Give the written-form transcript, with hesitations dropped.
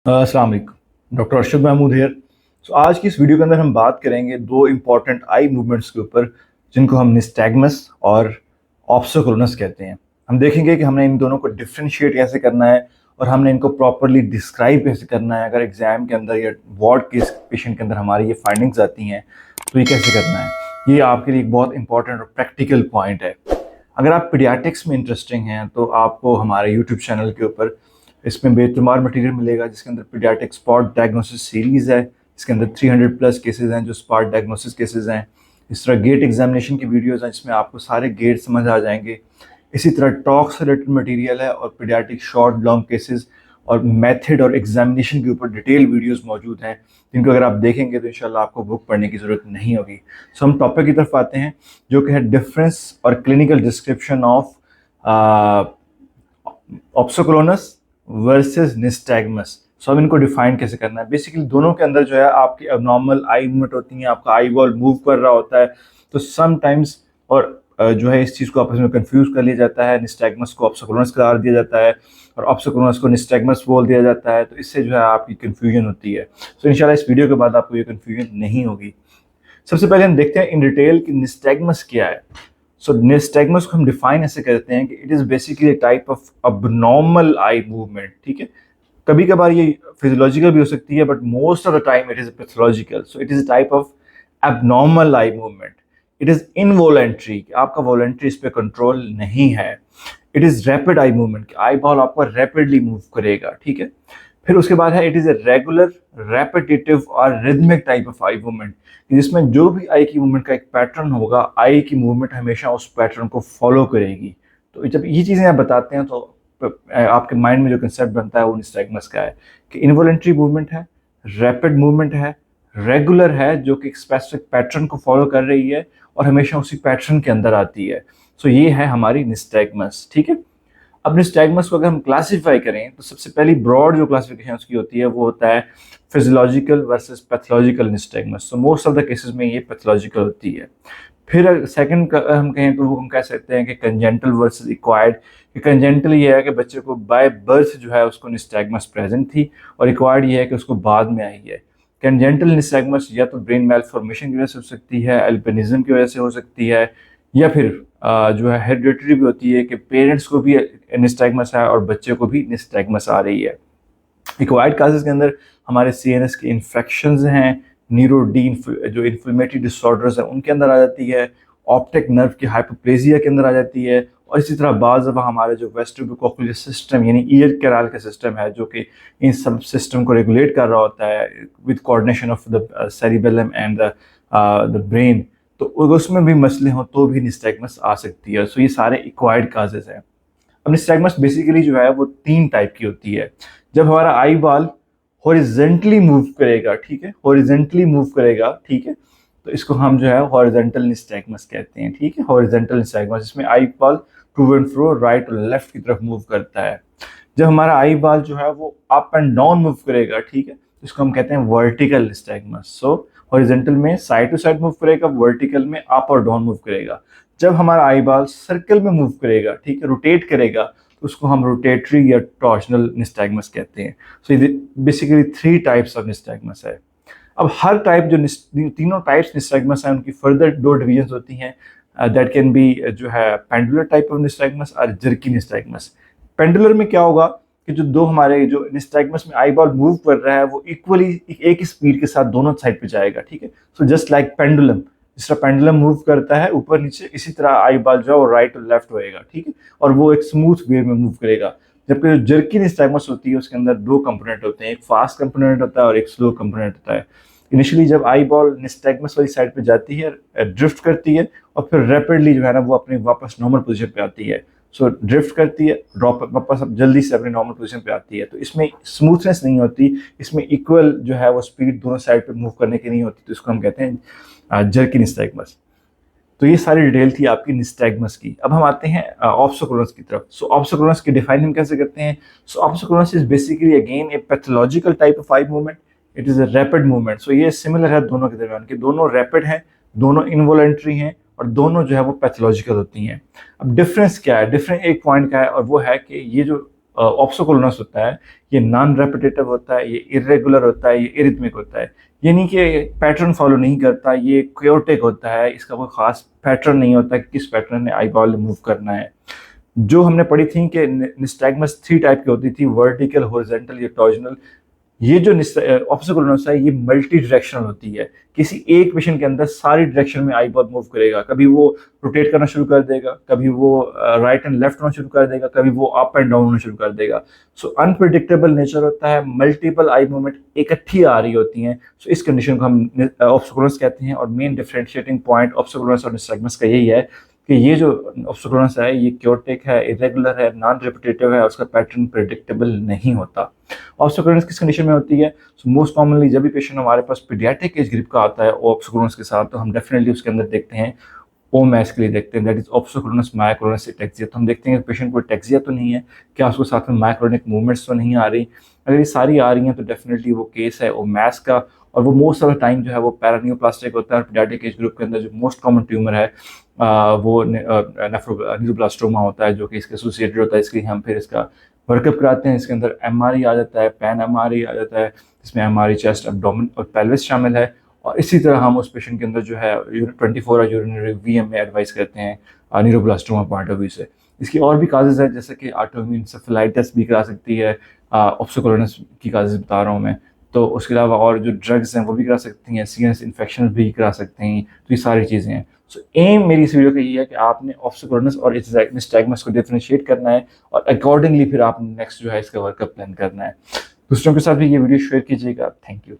अस्सलाम वालेकुम। Doctor Arshad Mahmood here. आज की इस वीडियो के अंदर हम बात करेंगे दो इम्पॉर्टेंट आई मूवमेंट्स के ऊपर, जिनको हम निस्टैग्मस और ऑप्सोक्रोनस कहते हैं। हम देखेंगे कि हमने इन दोनों को डिफ्रेंशिएट कैसे करना है और हमने इनको प्रॉपरली डिस्क्राइब कैसे करना है। अगर एग्जाम के अंदर या वार्ड के पेशेंट के अंदर हमारी ये फाइंडिंग्स आती हैं तो ये कैसे करना है। ये आपके लिए एक बहुत इंपॉर्टेंट और प्रैक्टिकल पॉइंट है। अगर आप पीडियाट्रिक्स में इंटरेस्टिंग हैं तो आपको हमारे यूट्यूब चैनल के ऊपर इसमें बेशुमार मटेरियल मिलेगा, जिसके अंदर पीडियाट्रिक स्पॉट डायग्नोसिस सीरीज़ है। इसके अंदर 300 प्लस केसेस हैं जो स्पॉट डायग्नोसिस केसेस हैं। इस तरह गेट एग्जामिनेशन की वीडियोज़ हैं जिसमें आपको सारे गेट समझ आ जाएंगे। इसी तरह टॉक से रिलेटेड मटेरियल है और पीडियाट्रिक शॉर्ट लॉन्ग केसेस और मेथड और एग्जामिनेशन के ऊपर डिटेल वीडियोस मौजूद हैं, जिनको अगर आप देखेंगे तो इंशाल्लाह आपको बुक पढ़ने की ज़रूरत नहीं होगी। सो हम टॉपिक की तरफ आते हैं, जो कि है डिफरेंस और clinical description of opsoclonus versus nystagmus. So अब इनको डिफाइन कैसे करना है। बेसिकली दोनों के अंदर जो है आपकी अबनॉर्मल आई मूवमेंट होती है, आपका आई बॉल मूव कर रहा होता है। तो समटाइम्स और जो है इस चीज़ को आपस में कंफ्यूज कर लिया जाता है। निस्टैग्मस को ऑप्सोक्रोनस करार दिया जाता है और ऑप्सोक्रोनस को निस्टैग्मस बोल दिया जाता है। तो इससे जो है आपकी कन्फ्यूजन होती है। सो इंशाल्लाह इस वीडियो के बाद आपको ये कन्फ्यूजन नहीं होगी। सबसे पहले हम देखते हैं इन डिटेल कि निस्टैग्मस क्या है। सो निस्टैग्मस को हम डिफाइन ऐसे करते हैं कि it is basically type of abnormal eye movement. ठीक है, कभी कभार ये फिजियोलॉजिकल भी हो सकती है, but most of the time it is pathological. So it is type of abnormal eye movement. It is involuntary, आपका वॉलेंट्री इस पर कंट्रोल नहीं है। It is rapid eye movement, eyeball आपका रैपिडली मूव करेगा। ठीक है, फिर उसके बाद है it is a regular repetitive और rhythmic type of eye movement, जिसमें जो भी आई की मूवमेंट का एक पैटर्न होगा, आई की मूवमेंट हमेशा उस पैटर्न को फॉलो करेगी। तो जब ये चीज़ें आप बताते हैं तो आपके माइंड में जो कंसेप्ट बनता है वो निस्टैग्मस का है कि इनवॉलेंट्री मूवमेंट है, रैपिड मूवमेंट है, रेगुलर है जो कि एक स्पेसिफिक पैटर्न को फॉलो कर रही है और हमेशा उसी पैटर्न के अंदर आती है। सो ये है हमारी निस्टैग्मस। ठीक है, अब निस्टैग्मस को अगर हम क्लासीफाई करें तो सबसे पहली ब्रॉड जो क्लासिफिकेशन उसकी होती है वो होता है physiological versus pathological nystagmus. So most of the cases में ये पैथोलॉजिकल होती है। फिर सेकंड हम कहें तो वो हम कह सकते हैं कि कंजेंटल वर्सेस एक्वायर्ड। कंजेंटल ये है कि बच्चे को बाय बर्थ जो है उसको निस्टैग्मस प्रेजेंट थी, और एक्वायर्ड ये है कि उसको बाद में आई है। कंजेंटल निस्टैग्मस या तो ब्रेन मैलफॉर्मेशन की वजह से हो सकती है, अल्बिनिज्म की वजह से हो सकती है, या फिर जो है हेरिडिटरी भी होती है कि पेरेंट्स को भी निस्टैग्मस है और बच्चे को भी निस्टैग्मस आ रही है। एक्वायर्ड काजेस के अंदर हमारे सीएनएस के इन्फेक्शंस हैं, न्यूरोडी जो इन्फ्लेमेटरी डिसऑर्डर्स हैं उनके अंदर आ जाती है, ऑप्टिक नर्व की हाइपोप्लेजिया के अंदर आ जाती है, और इसी तरह बाज़ दफ़ा हमारे जो वेस्ट्रोकोक्लियर सिस्टम यानी ईयर कैनाल का सिस्टम है जो कि इन सब सिस्टम को रेगुलेट कर रहा होता है with coordination of the cerebellum and the brain, तो उसमें भी मसले हों तो भी निस्टैग्मस आ सकती है। सो ये सारे एक्वायर्ड काजेज हैं। अब निस्टैग्मस बेसिकली जो है वो तीन टाइप की होती है। जब हमारा आई बॉल हॉरिजेंटली मूव करेगा, ठीक है, हॉरिजेंटली मूव करेगा, ठीक है, तो इसको हम जो है हॉरिजेंटल निस्टैग्मस कहते हैं। ठीक है, हॉरिजेंटल निस्टैग्मस जिसमें eye ball to and fro right और लेफ्ट की तरफ मूव करता है। जब हमारा आई बॉल जो है वो अप एंड डाउन मूव करेगा, ठीक है, तो इसको हम कहते हैं वर्टिकल निस्टैग्मस। सो हॉरिजेंटल में साइड टू साइड मूव करेगा, वर्टिकल में अप और डाउन मूव करेगा। जब हमारा आई बॉल सर्कल में मूव करेगा, ठीक है, रोटेट करेगा, तो उसको हम रोटेटरी या टॉर्शनल निस्टैग्मस कहते हैं। सो ये basically three types of nystagmus है। अब हर टाइप जो तीनों टाइप्स निस्टैग्मस हैं उनकी फर्दर दो डिवीजन होती हैं। दैट कैन बी जो है पेंडुलर टाइप ऑफ निस्टैग्मस और जर्की निस्टैग्मस। पेंडुलर में क्या होगा कि जो दो हमारे जो निस्टैग्मस में आई बॉल मूव कर रहा है वो इक्वली एक ही स्पीड के साथ दोनों साइड पे जाएगा। ठीक है, सो जस्ट लाइक पेंडुलम, जिस तरह पेंडुलम मूव करता है ऊपर नीचे, इसी तरह आई बॉल जो है वो राइट और लेफ्ट होएगा। ठीक है, और वो एक स्मूथ वे में मूव करेगा। जबकि जो जर्की निस्टैग्मस होती है उसके अंदर दो कंपोनेंट होते हैं, एक फास्ट कंपोनेंट होता है और एक स्लो कंपोनेंट होता है। इनिशियली जब आई बॉल निस्टैग्मस वाली साइड पे जाती है, ड्रिफ्ट करती है, और फिर रैपिडली जो है ना वो अपने वापस नॉर्मल पोजीशन पे आती है। सो ड्रिफ्ट करती है, ड्रॉप वापस जल्दी से अपने नॉर्मल पोजीशन पे आती है। तो इसमें स्मूथनेस नहीं होती, इसमें इक्वल जो है वो स्पीड दोनों साइड पे मूव करने की नहीं होती, तो इसको हम कहते हैं जर्की निस्टैग्मस। तो ये सारी डिटेल थी आपकी निस्टैग्मस की। अब हम आते हैं ऑप्सोक्रोनस की तरफ। सो ऑप्सोक्रोनस की डिफाइन हम कैसे करते हैं। So opsoclonus is basically again a pathological type of eye movement. It is a rapid movement. So ये सिमिलर है दोनों के दरमियान कि दोनों रैपिड हैं, दोनों इनवॉलेंट्री हैं, और दोनों जो है वो पैथोलॉजिकल होती हैं। अब डिफरेंस क्या है, डिफरेंस एक पॉइंट का है, और वो है कि ये जो ऑप्सोकोलोनस होता है ये नॉन रेपिटेटिव होता है, ये इरेगुलर होता है, ये इरिथमिक होता है। ये नहीं कि पैटर्न फॉलो नहीं करता, ये क्योटिक होता है, इसका कोई खास पैटर्न नहीं होता कि किस पैटर्न में आई बॉल मूव करना है। जो हमने पढ़ी थी कि निस्टैग्मस 3 टाइप की होती थी, वर्टिकल, हॉरिजॉन्टल या टॉर्जनल। ये जो ऑप्सिकुलर है ये मल्टी डायरेक्शनल होती है, किसी एक पेशेंट के अंदर सारी डायरेक्शन में आई बॉल मूव करेगा। कभी वो रोटेट करना शुरू कर देगा, कभी वो राइट एंड लेफ्ट होना शुरू कर देगा, कभी वो अप एंड डाउन होना शुरू कर देगा। सो अनप्रिडिक्टेबल नेचर होता है, मल्टीपल आई मूवमेंट इकट्ठी आ रही होती हैं। सो इस कंडीशन को हम ऑप्सिकुलर कहते हैं। और मेन डिफरेंशिएटिंग पॉइंट ऑप्सिकुलर और निस्टैग्मस का यही है कि ये जो ऑप्सिकुलर है ये क्योटिक है, इरेगुलर है, नॉन रिपीटेटिव है, उसका पैटर्न प्रिडिक्टेबल नहीं होता। ऑप्सिकुलर किस कंडीशन में होती है? मोस्ट कॉमनली जब भी पेशेंट हमारे पास पीडियाट्रिक एज ग्रुप का आता है ऑप्सिकुलर के साथ, तो हम डेफिनेटली उसके अंदर देखते हैं ओमैस के लिए देखते हैं, दैट इज ऑप्सिकुलर मायोक्लोनस एटेक्सिया। तो हम देखते हैं कि पेशेंट को एटेक्सिया तो नहीं है, क्या उसको साथ में मायोक्लोनिक मूवमेंट्स तो नहीं आ रही। अगर ये सारी आ रही हैं तो डेफिनेटली वो केस है ओमैस का। और वो मोस्ट ऑफ द टाइम जो है वो पैरानियोप्लास्टिक होता है। और पीडियाट्रिक एज ग्रुप के अंदर जो मोस्ट कॉमन ट्यूमर है वो न्यूरोब्लास्टोमा होता है, जो कि इसके एसोसिएटेड होता है। इसके हम फिर इसका वर्कअप कराते हैं। इसके अंदर एमआरआई आ जाता है, पैन एमआरआई आ जाता है, इसमें एमआरआई चेस्ट, एब्डोमेन और पेल्विस शामिल है। और इसी तरह हम उस पेशेंट के अंदर जो है 24 आवर यूरिनरी वीएम में एडवाइस करते हैं न्यूरोब्लास्टोमा पॉइंट ऑफ व्यू से। इसकी और भी काजेज है, जैसे कि ऑटोइम्यून एंसेफेलाइटिस भी करा सकती है, ऑप्सिकुलरनेस की काजेज बता रहा हूँ मैं। तो उसके अलावा और जो ड्रग्स हैं वो भी करा सकती हैं, सीएनएस इन्फेक्शन भी करा सकते हैं। तो ये सारी चीज़ें हैं। सो एम मेरी इस वीडियो का ये है कि आपने ऑप्सिकुलरनेस और निस्टैग्मस को डिफरेंशिएट करना है और अकॉर्डिंगली फिर आपने नेक्स्ट जो है इसका वर्कअप प्लान करना है। दूसरों के साथ भी ये वीडियो शेयर कीजिएगा। Thank you.